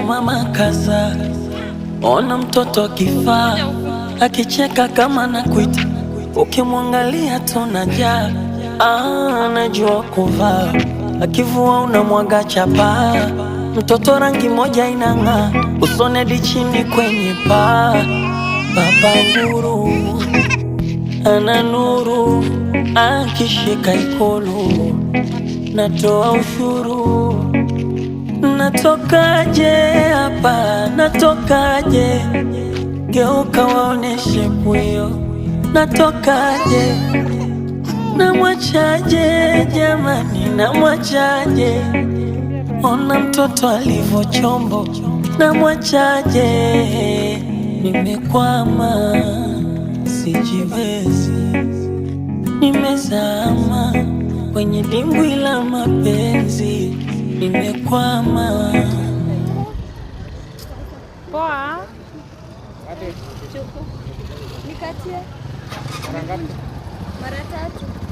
mama kaza, ona mtoto kifaa akicheka kama nakuita, ukimwangalia tunajaa. Anajua kuvaa, akivua unamwaga chapa. Mtoto rangi moja inang'aa, usone di chini kwenye paa. Baba nguru ana nuru, akishika ikulu natoa ushuru. Natokaje hapa, natokaje? Geuka waoneshe pwio, natokaje? Namwachaje jamani, namwachaje? Ona mtoto alivyo chombo, namwachaje? Nimekwama, sijiwezi, nimezama kwenye dimbwi la mapenzi, nimekwama. Poa. Nikatie. Mara 3.